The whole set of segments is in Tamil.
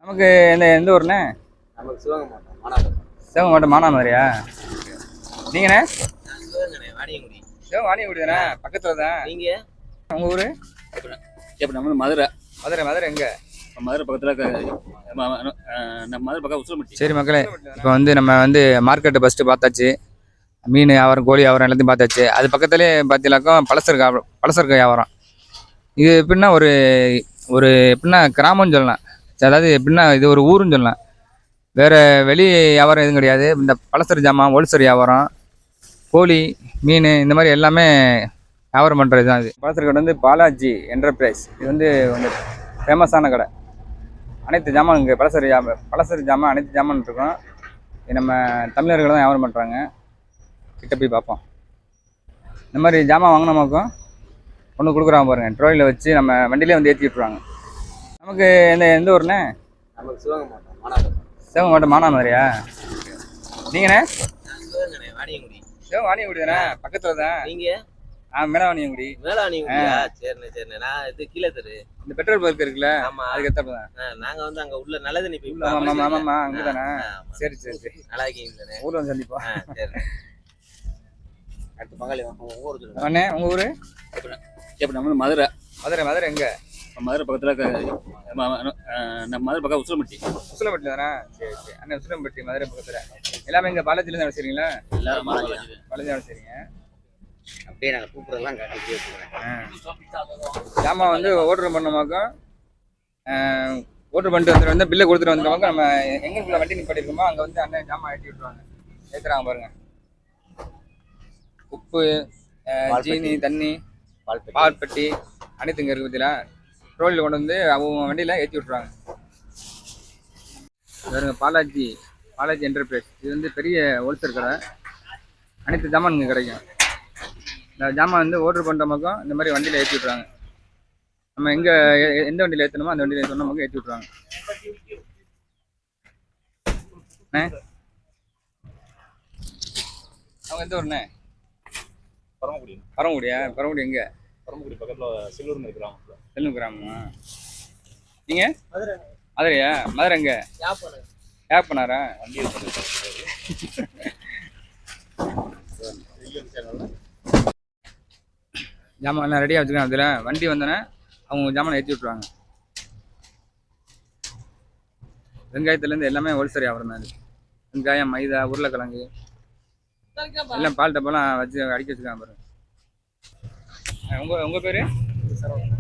நமக்கு எந்த ஊர்ண்ணே? நமக்கு சிவகங்கை மாவட்டம் சிவகங்கை மாவட்டம் மானாமதுரையா? நீங்கண்ணே? சிவகங்கை வாணியங்குடி. வாணியங்குடி தானே, பக்கத்தில் தான். நீங்கள் உங்கள் ஊர்? இப்போ நம்ம மதுரை மதுரை எங்கே? மதுரை பக்கத்தில் நம்ம மதுரை பக்கம் உசிலம்பட்டி. சரி மக்களே, இப்போ நம்ம மார்க்கெட்டு ஃபஸ்ட்டு பார்த்தாச்சு. மீன் வியாபாரம், கோழி வியாபாரம் எல்லாத்தையும் பார்த்தாச்சு. அது பக்கத்துலேயே பார்த்தீங்கன்னாக்கா பலசரக்கு வியாபாரம். இது எப்படின்னா ஒரு எப்படின்னா கிராமம்னு சொல்லலாம். அதாவது எப்படின்னா இது ஒரு ஊருன்னு சொல்லலாம். வேறு வெளி வியாபாரம் எதுவும் கிடையாது. இந்த பலசர ஜாமான், ஹோல்சேல் வியாபாரம், கோழி, மீன் இந்த மாதிரி எல்லாமே வியாபாரம் பண்ணுறது தான். இது பலசர கடை பாலாஜி என்டர்பிரைஸ். இது கொஞ்சம் ஃபேமஸான கடை. அனைத்து ஜாமான் இங்கே பலசர ஜாமான் அனைத்து ஜாமான் இருக்கும். இது நம்ம தமிழர்கள் தான் வியாபாரம் பண்ணுறாங்க. கிட்ட போய் பார்ப்போம். இந்த மாதிரி ஜாமான் வாங்கினோமாக்கும் ஒன்று கொடுக்குறாங்க பாருங்கள். ட்ரோலியில் வச்சு நம்ம வண்டியிலே ஏற்றி விட்டுருவாங்க. நமக்கு எந்த ஊர்ண்ணே? நமக்கு சிவகங்கை மாவட்டம் சிவகங்கை மாவட்டம் மானாமதுரையா? நீங்கண்ணே? சிவகங்கை வாணியங்குடி. வாணியங்குடி தானே, பக்கத்தில் தான். நீங்கள் மேலாவணியங்குடி. மேலாவணியங்குடியா? சரிண்ணே. நான் இது கீழே தெரு, இந்த பெட்ரோல் பங்க் இருக்குல்ல, ஆமாம், அதுக்கு எத்தனை தான். நாங்கள் அங்கே உள்ள நல்ல தண்ணி போய். ஆமாம் அங்கே தானே. சரி நல்லா இருக்கீங்க. ஊரில் சந்திப்போம். சரி, அடுத்த பங்காளி ஊர் அண்ணே. உங்கள் ஊர்? இப்போ நம்ம மதுரை எங்கே? மதுரை பக்கத்தில் நம்ம மதுரை பக்கம் உசிலம்பட்டி. உசிலம்பட்டி தானே. சரி அண்ணே, உசிலம்பட்டி மதுரை பக்கத்தில். எல்லாமே இங்கே பாலாஜிலேருந்து வேலை செய்கிறீங்களா? எல்லாரும் பாலாஜி வேலை செய்கிறீங்க. அப்படியே நாங்கள் கூப்பிட்றதெல்லாம் காட்டி ஜாமான் ஆர்டர் பண்ணமாக்கா ஆர்டர் பண்ணிட்டு பில்லை கொடுத்துட்டு வந்துட்டோமாக்கா நம்ம எங்களுக்குள்ள வண்டி நிப்பாட்டிருக்கோமோ அங்கே அண்ணன் ஜாமான் ஏற்றி விட்டுருவாங்க. ஏற்றுறாங்க பாருங்கள். உப்பு, ஜீனி, தண்ணி, பால்பட்டி அனைத்து இங்கே இருக்குது. பார்த்தீங்களா? ட்ரோலியில் கொண்டு அவங்க வண்டியில் ஏற்றி விட்ருவாங்க. பாருங்க, பாலாஜி என்டர்பிரைஸ். இது பெரிய ஹோல்சேல் கடை. அனைத்து ஜாமான் இங்கே கிடைக்கும். இந்த ஜாமான் ஆர்டர் பண்ணுறமாக்கோ இந்த மாதிரி வண்டியில் ஏற்றி விட்ருவாங்க. நம்ம எங்கே எந்த வண்டியில் ஏற்றணுமோ அந்த வண்டியில் சொன்னமாக்கோ ஏற்றி விட்ருவாங்க. அவங்க எந்த ஊர்ண்ணே? பரமக்குடியா? பரமக்குடி எங்கே? பரமக்குடி பக்கத்தில் செல்லூர் கிராமமா? நீங்கள் மதுரையா? மதுரை எங்கே? யாப்பனாரா? ஜாமான் எல்லாம் ரெடியாக வச்சுருக்காங்க. அதில் வண்டி வந்தோன்னே அவங்க ஜாமான் ஏற்றி விட்ருவாங்க. வெங்காயத்துலேருந்து எல்லாமே ஹோல்சேல் வியாபாரம் தான். வெங்காயம், மைதா, உருளைக்கிழங்கு எல்லாம் பால் டப்பாலாம் வச்சு அடிக்க வச்சுருக்காங்க பாருங்க. உங்கள் பேர்?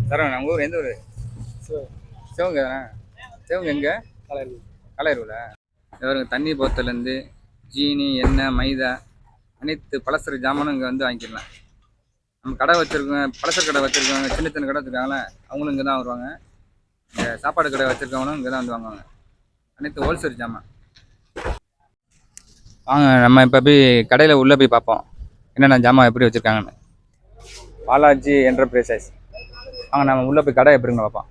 சரவணன். உங்கள் ஊர் எந்த ஊர்? சிவகங்கை தானே. சிவகங்கை எங்கே? கலையருவில். இவருங்க தண்ணி போத்தலேருந்து ஜீனி, எண்ணெய், மைதா அனைத்து பலசர ஜாமானும் இங்கே வாங்கிக்கலாம். நம்ம கடை வச்சுருக்கோங்க, பலசர கடை வச்சுருக்கவங்க, சின்ன கடை வச்சுருக்காங்களே அவங்களும் இங்கே தான் வருவாங்க. இந்த சாப்பாடு கடை வச்சுருக்கவங்களும் இங்கே தான் வாங்குவாங்க. அனைத்து ஹோல்சேல் ஜாமான். வாங்க நம்ம இப்போ போய் கடையில் உள்ளே போய் பார்ப்போம் என்னென்ன ஜாமான் எப்படி வச்சுருக்காங்கன்னு. பாலாஜி என்டர்பிரைசஸ். வாங்க நம்ம உள்ளே போய் கடை எப்படின்னு பார்ப்போம்.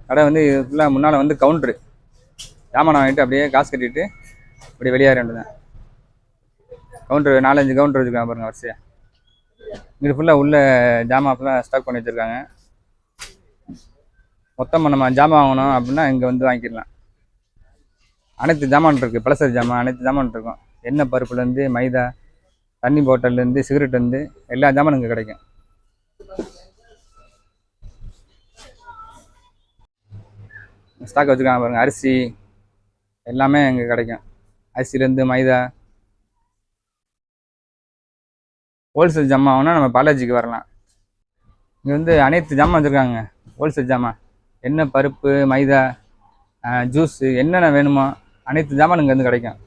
கடை ஃபுல்லாக முன்னால் கவுண்ட்ரு. ஜாமான் வாங்கிட்டு அப்படியே காசு கட்டிட்டு அப்படியே வெளியேற வேண்டியதான். கவுண்ட்ரு 4-5 கவுண்ட்ரு வச்சுருக்காங்க பாருங்கள் வரிசையாக. இது ஃபுல்லாக உள்ள ஜாமான் ஃபுல்லாக ஸ்டாக் பண்ணி வச்சுருக்காங்க. மொத்தமாக நம்ம ஜாமான் வாங்கணும் அப்படின்னா இங்கே வாங்கிக்கலாம். அனைத்து ஜாமான் இருக்குது. பலசர ஜாமான் அனைத்து ஜாமான் இருக்கும். எண்ணெய் பருப்புலேருந்து மைதா, தண்ணி பாட்டிலேருந்து சிகரெட்லேருந்து எல்லா ஜாமானும் இங்கே கிடைக்கும். ஸ்டாக் வச்சுருக்காங்க பாருங்கள். அரிசி எல்லாமே இங்கே கிடைக்கும். அரிசிலேருந்து மைதா. ஹோல்சேல் ஜாமான் வாங்கினா நம்ம பாலாஜிக்கு வரலாம். இங்கே அனைத்து ஜாமான் வச்சுருக்காங்க. ஹோல்சேல் ஜாமான் எண்ணெய், பருப்பு, மைதா, ஜூஸு என்னென்ன வேணுமோ அனைத்து ஜாமான் இங்கே கிடைக்கும்.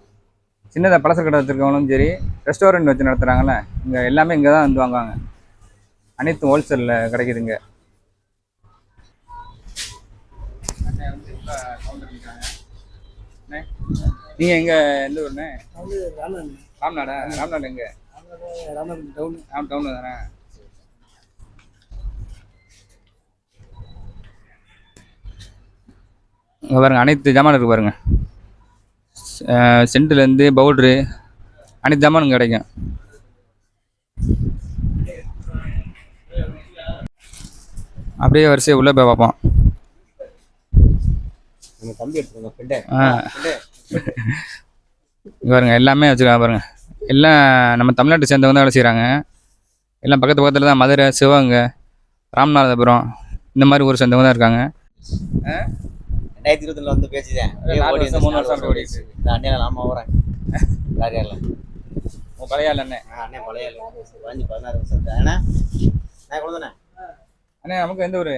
சின்னதாக பலசர கடை வச்சுருக்கவங்களும் சரி, ரெஸ்டாரண்ட் வச்சு நடத்துகிறாங்களே இங்கே எல்லாமே இங்கே தான் வாங்குவாங்க. அனைத்தும் ஹோல்சேலில் கிடைக்குதுங்க. நீங்கள் எங்கே எந்த ஊர்ண்ணே? ராம்நாடா? ராம்நாடு எங்கே? டவுனு தானே. இங்கே பாருங்கள் அனைத்து ஜாமான் இருக்குது பாருங்கள். சென்ட்லேருந்து பவுட்ரு அனைத்து ஜாமானும் கிடைக்கும். அப்படியே வரிசையை உள்ளே போய் பார்ப்போம். நம்ம தம்பி எடுத்துருங்க ஃப்ரெண்டு. இங்கே பாருங்க எல்லாமே வச்சுருக்காங்க பாருங்க. எல்லாம் நம்ம தமிழ்நாட்டை சேர்ந்தவங்க தான் வேலை செய்கிறாங்க. எல்லாம் பக்கத்து பக்கத்தில் தான். மதுரை, சிவகங்கை, ராமநாதபுரம் இந்த மாதிரி ஊர் சேர்ந்தவங்க தான் இருக்காங்க. 2021 வந்து பேசிட்டேன். 4 வருஷம் 3 வருஷம் அப்படி ஓடிடுச்சு. இந்த அண்ணன் நாம வரேன் காரியால. உங்கள் பழைய ஆள் அண்ணே. அண்ணன் பழைய 16 வருஷம் அண்ணா. நான் கொண்டு வந்தேன். அண்ணே நமக்கு எந்த ஊர்?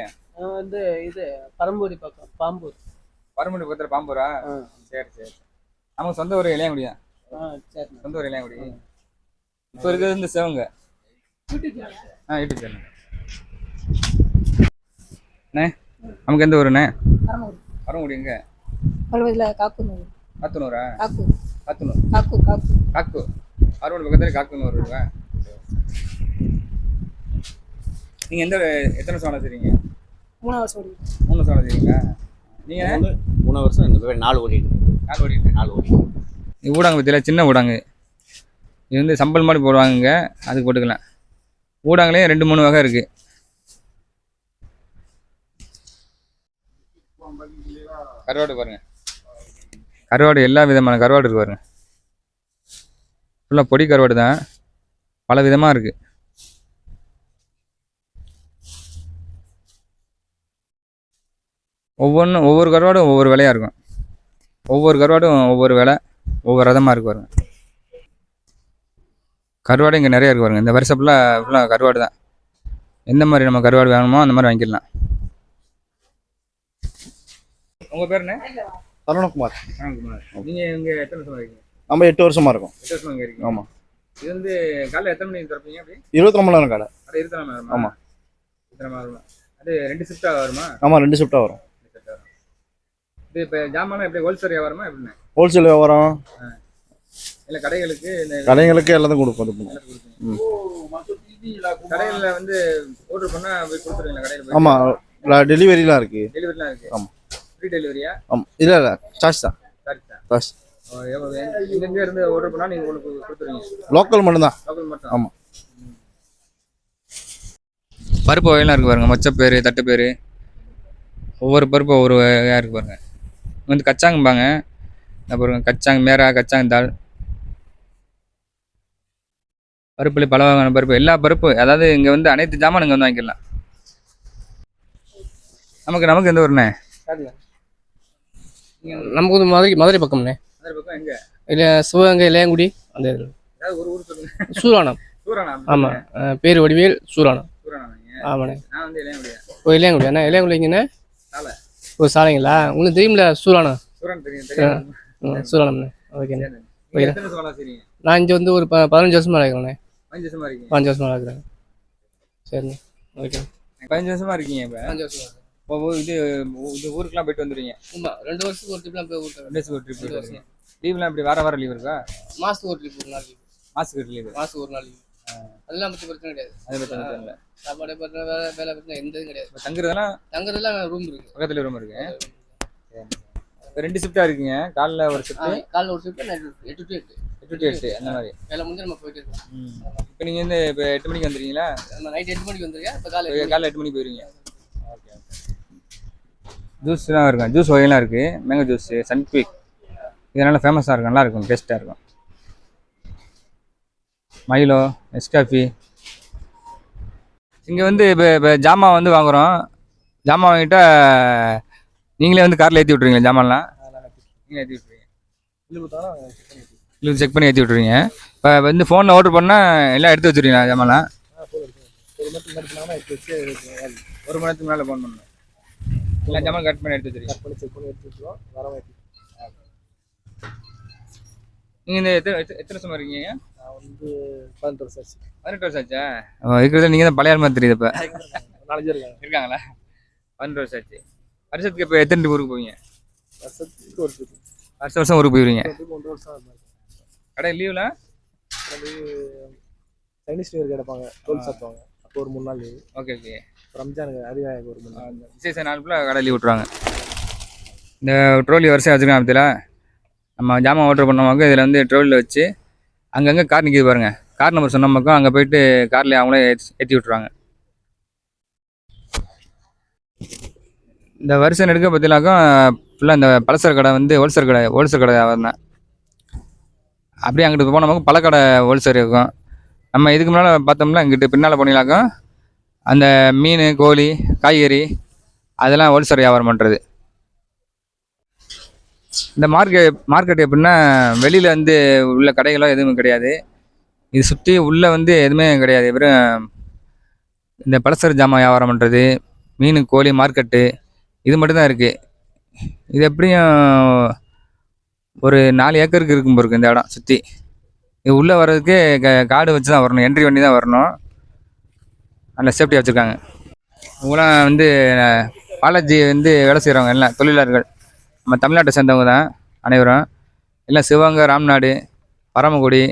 வந்து இது பரம்பூரி பக்கம் பாம்பூர். பரமக்குடி பக்கத்தில் பாம்பூரா? சரி சரி. நமக்கு சொந்த ஊர் இளையாங்குடி தான். சரி. சொந்த ஊர் இளையாங்குடி. இப்போ இருக்கிறது இந்த சிவகங்கை. YouTube channel. அண்ணே நமக்கு எந்த ஊருண்ணே? பரமக்குடி எங்கே? காக்குனூர். காத்தனூரா? காக்கு. காத்தனூர். காக்கு. காக்கு. காக்கு. பரமக்குடி பக்கத்தில் காக்கனூர் இருக்கா? நீங்கள் எத்தனை வருஷம் வேலை செய்றீங்க? 3 வருஷம். 3 வருஷம் வேலை செய்றீங்களா? நீங்கள் 3 வருஷம் இந்த பேர் 4 ஓடிட்டு. 4 ஓடிட்டு. 4 ஓடிட்டு. இது ஊடாங்க பற்றியில் சின்ன ஊடாங்க. இது வந்து சம்பல் மாதிரி போடுவாங்க. அதுக்கு போட்டுக்கலாம். ஊடாங்களே 2-3 வகை இருக்குது. கருவாடு பாருங்க. கருவாடு எல்லா விதமான கருவாடு இருக்கு பாருங்க. ஃபுல்லாக பொடி கருவாடு தான். பல விதமாக இருக்குது. ஒவ்வொரு கருவாடும் ஒவ்வொரு விலையாக இருக்கும். ஒவ்வொரு கருவாடும் ஒவ்வொரு விலை, ஒவ்வொரு ரதமாக இருக்கு பாருங்க. கருவாடு இங்கே நிறைய இருக்கு பாருங்க. இந்த வருஷம் ஃபுல்லாக கருவாடு தான். எந்த மாதிரி நம்ம கருவாடு வேணுமோ அந்த மாதிரி வாங்கிக்கலாம். உங்கள் பேர் என்ன? அருணகுமார். நீங்கள் இங்கே எத்தனை வருஷமா இருக்கீங்க? நம்ம 8 வருஷமா இருக்கோம். 8 வருஷமா இங்கே இருக்கீங்க. ஆமாம். இது வந்து காலையில் எத்தனை மணிக்கு திறப்பீங்க? அப்படி 24 மணி நேரம் கடை. அது 24 மணி நேரமா? ஆமாம். 24 மணி நேரம். அது 2 ஷிஃப்டாக வருமா? ஆமாம், 2 ஷிஃப்டாக வரும். இது இப்போ ஜாமான் எப்படி ஹோல்சேல் வியாபாரமா எப்படின்னா? ஹோல்சேல் வியாபாரம் இல்லை கடைகளுக்கு கடைங்களுக்கு எல்லாத்தையும் கொடுப்போம். கடையில் வந்து ஆர்டர் பண்ணால் போய் கொடுத்துருவீங்களா கடையில் போய்? ஆமாம், டெலிவரிலாம் இருக்குது. டெலிவரிலாம் இருக்குது. ஆமாம். ஃப்ரீ டெலிவரியா? ஆமாம், இல்லை சார்ஜ் தான். சார்ஜ் தான். சார்ஜ் எங்கெங்கே இருந்து ஆர்டர் பண்ணால் நீங்கள் உங்களுக்கு கொடுத்துருவீங்க? லோக்கல் மட்டும்தான். லோக்கல் மட்டும். ஆமாம். பருப்பு வகையெல்லாம் இருக்குது பாருங்க. மொச்சப்பேர், தட்டுப்பேர், ஒவ்வொரு பருப்பு ஒவ்வொரு வகையாக இருக்குது பாருங்க. வந்து கச்சாங்கம்பாங்க. அப்புறம் கச்சாங் மேரா, கச்சாங் தால், பருப்புல பல வகையான பருப்பு, எல்லா பருப்பு, அதாவது இங்கே வந்து அனைத்து ஜாமான் இங்கே வந்து வாங்கிக்கலாம். நமக்கு எந்த ஊருண்ணே? நமக்கு வந்து மதுரை பக்கம்ண்ணே. மதுரை பக்கம் எங்கே? இல்லை சிவகங்கை இளையாங்குடி அந்த இது. ஏதாவது ஒரு ஊர் சொல்லுங்க. சூராணம். சூராணம். ஆமாம், பேர் வடிவேல் சூராணம். சூராணம். ஆமாண்ணே. நான் வந்து இளையாங்குடியா. இளையாங்குடி அண்ணா. இளையாங்குடிங்கண்ணே. சாலை. சாலைங்களா? உங்களுக்கு தெரியுமில்ல சூராணம்? சூராணம் தெரியும். சூராணம்ண்ணே. ஓகேண்ணே. எத்தனை வருஷமா செய்றீங்க? நான் இங்கே வந்து ஒரு 15 வருஷமா இருக்கிறேண்ணே. 5 வருஷமா இருக்கீங்க. 5 வருஷமா இருக்கிறேன். சரிண்ணே. ஓகே. 15 வருஷமா இருக்கீங்க. இப்போ 5 வருஷமா. இப்போ இது ஊருக்குலாம் போயிட்டு வந்துடுவீங்க? ஆமாம், 2 வருஷத்துக்கு ஒரு ட்ரிப்லாம் போய் ஊருக்கு. 2 வருஷத்துக்கு ஒரு ட்ரிப் போயிட்டு வருவீங்க. லீவ்லாம் இப்படி வார லீவ் இருக்கா? மாதத்துக்கு ஒரு ட்ரிப், ஒரு நாள் லீவ். மாதத்துக்கு லீவு. மாதத்துக்கு ஒரு நாள் லீவ். அதெல்லாம் பற்றி பிரச்சனை கிடையாது. அது பிரச்சனை இல்லை. சாப்பாடு பிரச்சனை, வேலை பிரச்சனை எந்த இதுவும் கிடையாது. இப்போ தங்குறதெல்லாம் ரூம் இருக்கு. பக்கத்துல ரூம் இருக்கு. இப்போ 2 ஷிஃப்டாக இருக்கீங்க. காலைல ஒரு ஷிஃப்ட், காலைல ஒரு ஷிஃப்ட், 8 to 8. 8 to 8 அந்த மாதிரி வேலை முடிஞ்சு நம்ம போயிட்டு இருக்கோம். இப்போ நீங்கள் வந்து இப்போ 8 மணிக்கு வந்துடுறீங்களா? நம்ம நைட் 8 மணிக்கு வந்துருக்கேன். இப்போ காலைல 8 மணிக்கு போயிருவீங்க. ஓகே. ஜூஸ்லாம் இருக்கும். ஜூஸ் வகையெல்லாம் இருக்குது. மேங்கோ ஜூஸ், சன்குவிக், இதனால் ஃபேமஸாக இருக்கும். நல்லா இருக்கும், டேஸ்ட்டாக இருக்கும். Milo, Nescafe. இங்கே வந்து இப்போ ஜாமான் வந்து வாங்குகிறோம். ஜாமான் வாங்கிட்டா நீங்களே வந்து காரில் ஏற்றி விட்ருவீங்களா ஜாமான்லாம்? நீங்களே ஏற்றி விட்ருவீங்க. இல்லை செக் பண்ணி ஏற்றி விட்ருவீங்க. இப்போ வந்து ஃபோனில் ஆர்டர் பண்ணால் எல்லாம் எடுத்து வச்சுருவீங்களா ஜாமான்லாம்? 1 மணி நேரத்துக்கு மேலே ஃபோன் பண்ணணும். எல்லா ஜாமான் கட் பண்ணி எடுத்து வச்சுருவீங்க. நீங்கள் இந்த எத்தனை வருஷமா இருக்கீங்க? நான் வந்து 18 வருஷம் ஆச்சு. 18 வருஷம் ஆச்சா? இருக்கிறது நீங்கள் தான் பழைய ஆள் மாதிரி தெரியுது. இப்போ 4 பேர் இருக்காங்களா? 18 வருஷம் ஆச்சு. வருஷத்துக்கு இப்போ எத்தனை ஊருக்கு போவீங்க? வருஷத்துக்கு ஒரு ட்ரிப். வருஷம் ஊருக்கு போயிருவீங்க. 1 வருஷம் கடை லீவில் சைனீஸ் நியூ இயர் கிடைப்பாங்க, டோல் சாப்பிடுவாங்க. அப்போ ஒரு 3 நாள் லீவு. Okay okay. ரம்ஜானுக்கு அதிகாரிக்கு ஒரு 3 நாள். விசேஷ நாள் ஃபுல்லாக கடை லீவ் விட்ருவாங்க. இந்த ட்ரோலி வரிசையாக வச்சுருக்காங்க. பற்றியில் நம்ம ஜாமான் ஆர்டர் பண்ணவங்க இதில் வந்து ட்ரோலியில் வச்சு அங்கங்கே கார் நிற்கிது பாருங்கள். கார் நம்பர் சொன்ன பக்கம் அங்கே போயிட்டு காரில் அவங்களே ஏற்றி விட்ருவாங்க. இந்த வருஷம் எடுக்க பார்த்தீங்கன்னாக்கா ஃபுல்லாக இந்த பலசர கடை வந்து ஹோல்சேல் கடை வியாபாரம் தான். அப்படியே அங்கிட்டு போனோம் பழக்கடை ஹோல்சேல் இருக்கும். நம்ம இதுக்கு முன்னால் பார்த்தோம்னா இங்கிட்டு பின்னால் போனீங்களாக்கா அந்த மீன் கோழி காய்கறி அதெல்லாம் ஹோல்சேல் வியாபாரம் பண்ணுறது. இந்த மார்க்கெட் எப்படின்னா வெளியில் வந்து உள்ள கடைகளோ எதுவும் கிடையாது. இது சுற்றி உள்ளே வந்து எதுவுமே கிடையாது. வெறும் இந்த பலசர ஜாமான் வியாபாரம் பண்ணுறது, மீன் கோழி மார்க்கெட்டு இது மட்டும்தான் இருக்குது. இது எப்படியும் ஒரு 4 ஏக்கருக்கு இருக்கும் போருக்கு இந்த இடம் சுற்றி. இது உள்ளே வர்றதுக்கு கார்டு வச்சு தான் வரணும், என்ட்ரி பண்ணி தான் வரணும். நல்ல சேஃப்டியாக வச்சுருக்காங்க. இவங்களாம் வந்து பாலாஜி வந்து வேலை செய்கிறவங்க எல்லாம் தொழிலாளர்கள். நம்ம தமிழ்நாட்டை சேர்ந்தவங்க தான் அனைவரும். எல்லாம் சிவகங்கை, ராம்நாடு, பரமக்குடி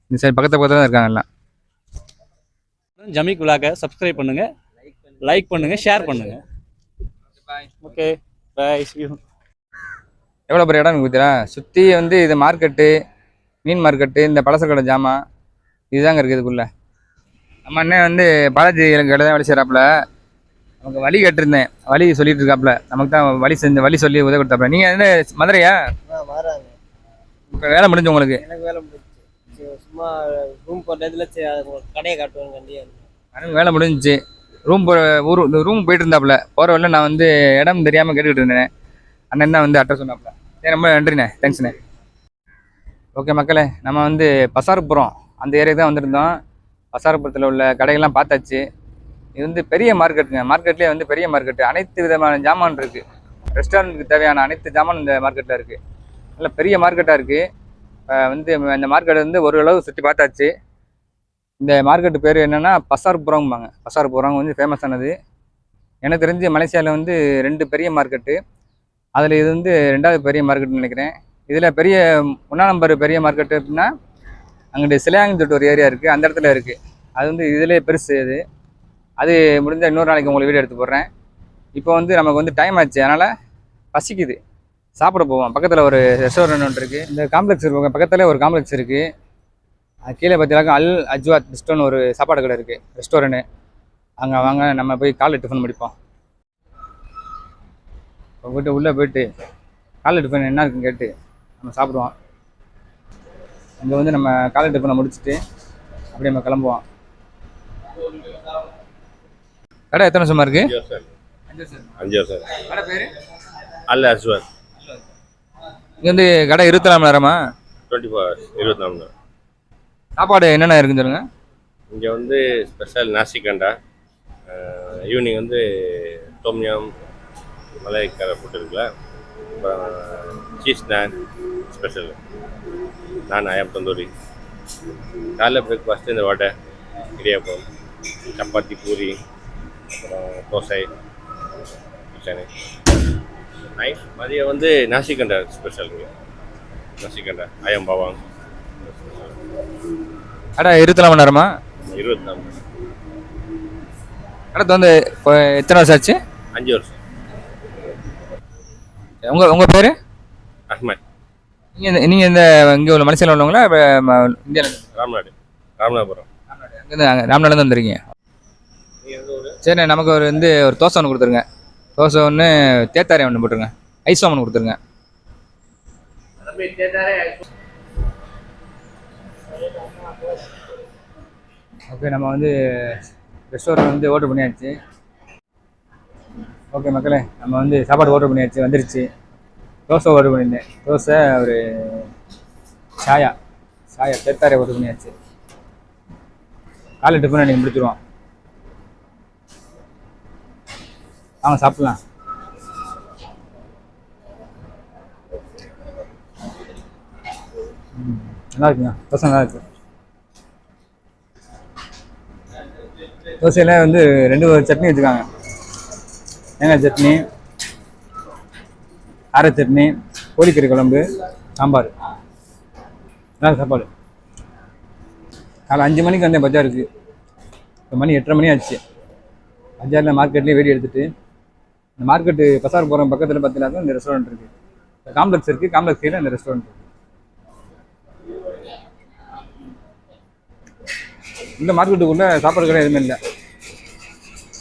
இந்த சைடு பக்கத்தில் தான் இருக்காங்க எல்லாம். ஜமீக் விலாக சப்ஸ்கிரைப் பண்ணுங்க, லைக் பண்ணுங்க, ஷேர் பண்ணுங்க. Okay bye. எவ்வளோ பெரிய இடம் கொடுத்தா சுற்றி வந்து இது மார்க்கெட்டு, மீன் மார்க்கெட்டு, இந்த பலசர கடை ஜாமான் இதுதாங்க இருக்குது இதுக்குள்ளே. நம்ம அண்ணன் வந்து பாலாஜி கடை தான் வேலை செய்கிறாப்புல. நமக்கு வழி கேட்டிருந்தேன், வழி சொல்லிட்டு இருக்காப்புல. நமக்கு தான் வழி சொல்லி உதவி கொடுத்தாப்புல. நீங்கள் வந்து மதுரையா? வராங்க. இப்போ வேலை முடிஞ்சு உங்களுக்கு? எனக்கு வேலை முடிஞ்சிச்சு. சும்மா ரூம் போட்டதுல கடையை காட்டுவாங்க கண்டியா. எனக்கு வேலை முடிஞ்சிச்சு. ரூம் போயிட்டு இருந்தாப்புல. போகிற வழியில் நான் வந்து இடம் தெரியாமல் கேட்டுக்கிட்டு இருந்தேன். அண்ணன் தான் வந்து அட்ரஸ் சொன்னாப்புல. சரி, ரொம்ப நன்றிண்ணே, தேங்க்ஸ்ண்ணே. ஓகே மக்களே, நம்ம வந்து பசாரப்புரம் அந்த ஏரியாவுக்கு தான் வந்திருந்தோம். பசாரப்புரத்தில் உள்ள கடைகள்லாம் பார்த்தாச்சு. இது வந்து பெரிய மார்க்கெட்டுங்க. மார்க்கெட்லேயே வந்து பெரிய மார்க்கெட்டு. அனைத்து விதமான ஜாமான் இருக்குது. ரெஸ்டாரண்ட்டுக்கு தேவையான அனைத்து ஜாமான் இந்த மார்க்கெட்டில் இருக்குது. நல்ல பெரிய மார்க்கெட்டாக இருக்குது. வந்து இந்த மார்க்கெட் வந்து ஓரளவு சுற்றி பார்த்தாச்சு. இந்த மார்க்கெட்டு பேர் என்னென்னா பசார்புரம்பாங்க. பசார்புரம் வந்து ஃபேமஸானது. எனக்கு தெரிஞ்சு மலேசியாவில் வந்து 2 பெரிய மார்க்கெட்டு. அதில் இது வந்து 2வது பெரிய மார்க்கெட்டுன்னு நினைக்கிறேன். இதில் 1 நம்பர் பெரிய மார்க்கெட்டு அப்படின்னா அங்கிட்டு சிலையாங்கன்னு ஒரு ஏரியா இருக்குது, அந்த இடத்துல இருக்குது. அது வந்து இதிலே பெருசு. அது முடிஞ்சால் இன்னொரு நாளைக்கு உங்களுக்கு வீடியோ எடுத்து போடுறேன். இப்போ வந்து நமக்கு வந்து டைம் ஆச்சு, அதனால் பசிக்குது, சாப்பிட போவோம். பக்கத்தில் ஒரு ரெஸ்டாரண்ட் ஒன்று இருக்குது. இந்த காம்ப்ளெக்ஸ் இருக்கு, பக்கத்தில் ஒரு காம்ப்ளெக்ஸ் இருக்குது. அது கீழே பார்த்தீங்கன்னா அல் அஜ்வாத் பிஸ்டோன்னு ஒரு சாப்பாடு கடை இருக்குது, ரெஸ்டாரண்ட்டு. அங்கே வாங்க, நம்ம போய் காலை டிஃபன் முடிப்போம். போய்ட்டு உள்ளே போயிட்டு காலை டிஃபன் என்ன இருக்குன்னு கேட்டு நம்ம சாப்பிடுவோம். அங்கே வந்து நம்ம காலை டிஃபனை முடிச்சுட்டு அப்படியே நம்ம கிளம்புவோம். கடை எத்தனை வருஷமா இருக்கு? 5 வருஷம். கடை பேர் அல் அஸ்வத். இங்கே வந்து கடை 24 மணி நேரமா? 24 hours, 24 மணி நேரம். சாப்பாடு என்னென்ன இருக்குன்னு சொல்லுங்க. இங்கே வந்து ஸ்பெஷல் நாசி கண்டா, ஈவினிங் வந்து டோம்யம் மலாய்க்கார ஃபுட் இருக்குல்ல, அப்புறம் சீஸ் நான் ஸ்பெஷல், நான் அயம் தந்தூரி. காலைல பிரேக்ஃபாஸ்ட்டு இந்த வடை, இடியாப்பம், சப்பாத்தி, பூரி, அப்புறம் தோசை, கிச்சனு. நைட் மதியம் வந்து நாசிகண்டா ஸ்பெஷல். நாசிகண்டா அயம் பாவாங். கடை 24 மணி நேரமா? 24 மணி நேரம். கடை வந்து இப்போ எத்தனை வருஷம் ஆச்சு? 5 வருஷம். உங்கள் பேர்? அஹ்மத். நீங்கள் இந்த இங்கே உள்ள மலேசியாவில் உள்ளவங்களா இப்போ இந்தியாவில்? ராமநாதபுரம். இங்கேருந்து ராம்நாடுலேருந்து வந்துருக்கீங்க. சரி, நமக்கு ஒரு தோசை ஒன்று கொடுத்துருங்க. தோசை ஒன்று, தேத்தாரை ஒன்று போட்டுருங்க. ஐஸ் ஒன்று கொடுத்துருங்க. ஓகே, நம்ம வந்து ரெஸ்டாரண்ட் வந்து ஆர்டர் பண்ணியாச்சு. ஓகே மக்களே, நம்ம வந்து சாப்பாடு ஆர்டர் பண்ணியாச்சு, வந்துருச்சு. தோசை ஆர்டர் பண்ணியிருந்தேன். தோசை ஒரு சாயா தேத்தாரை ஆர்டர் பண்ணியாச்சு. காலை டிஃபனை நீங்கள் முடிச்சிடுவோம். வாங்க சாப்பிட்லாம். நல்லா இருக்குங்க, தோசை நல்லா இருக்கு. தோசையில் வந்து 2 சட்னி வச்சுருக்காங்க. தேங்காய் சட்னி, கார சட்னி, கோழிக்கறி குழம்பு, சாம்பார். நல்லா சாப்பாடு. காலை 5 மணிக்கு வந்தேன் பஜாருக்கு. இப்போ மணி 8:30 மணி ஆச்சு. பஜாரில் மார்க்கெட்லேயே வெடி எடுத்துகிட்டு, இந்த மார்க்கெட்டு பசார் போகிற பக்கத்தில் பார்த்தீங்கன்னா இந்த ரெஸ்டாரண்ட் இருக்குது. காம்ப்ளெக்ஸ் இருக்குது, காம்ப்ளெக்ஸ் கீழே இந்த ரெஸ்டாரண்ட் இருக்குது. இந்த மார்க்கெட்டுக்குள்ளே சாப்பாடு கடை எதுவுமே இல்லை.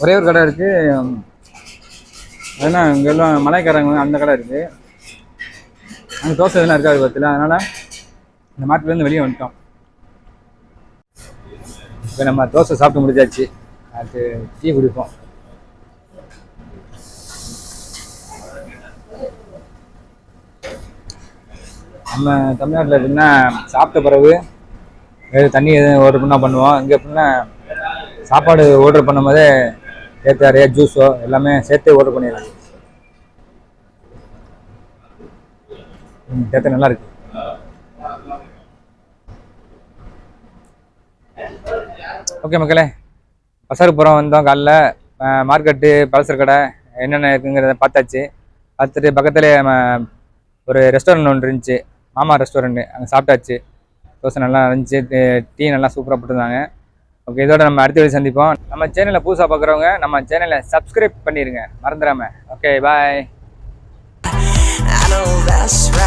ஒரே ஒரு கடை இருக்குது. அதுனா இங்கே எல்லாம் மலைக்காரங்க அந்த கடை இருக்குது. அங்கே தோசை எதுனா இருக்காது பத்தில், அதனால் இந்த மார்க்கெட்லேருந்து வெளியே வந்துட்டோம். இப்போ நம்ம தோசை சாப்பிட்டு முடிச்சாச்சு, அது டீ குடிப்போம். நம்ம தமிழ்நாட்டில் எப்படின்னா சாப்பிட்ட பிறகு வேறு தண்ணி எதுவும் ஆர்டர் பண்ணால் பண்ணுவோம். இங்கே எப்படின்னா சாப்பாடு ஆர்டர் பண்ணும் போதே சேர்த்து நிறைய ஜூஸோ எல்லாமே சேர்த்து ஆர்டர் பண்ணிடலாம். சேர்த்து நல்லா இருக்கு. ஓகே மக்களே, பசாருப்புறம் வந்தோம். காலைல மார்க்கெட்டு, பலசர் கடை என்னென்ன இருக்குங்கிறத பார்த்தாச்சு. பார்த்துட்டு பக்கத்துலேயே ஒரு ரெஸ்டாரண்ட் ஒன்று இருந்துச்சு, மாமா ரெஸ்டாரண்ட்டு, அங்கே சாப்பிட்டாச்சு. தோசை நல்லா இருந்துச்சு, டீ நல்லா சூப்பராக போட்டுருந்தாங்க. ஓகே, இதோட நம்ம அடுத்த வீடியோ சந்திப்போம். நம்ம சேனலை புதுசாக பார்க்குறவங்க நம்ம சேனலை சப்ஸ்கிரைப் பண்ணிடுங்க மறந்துடாமல். Okay, bye. I know that's right.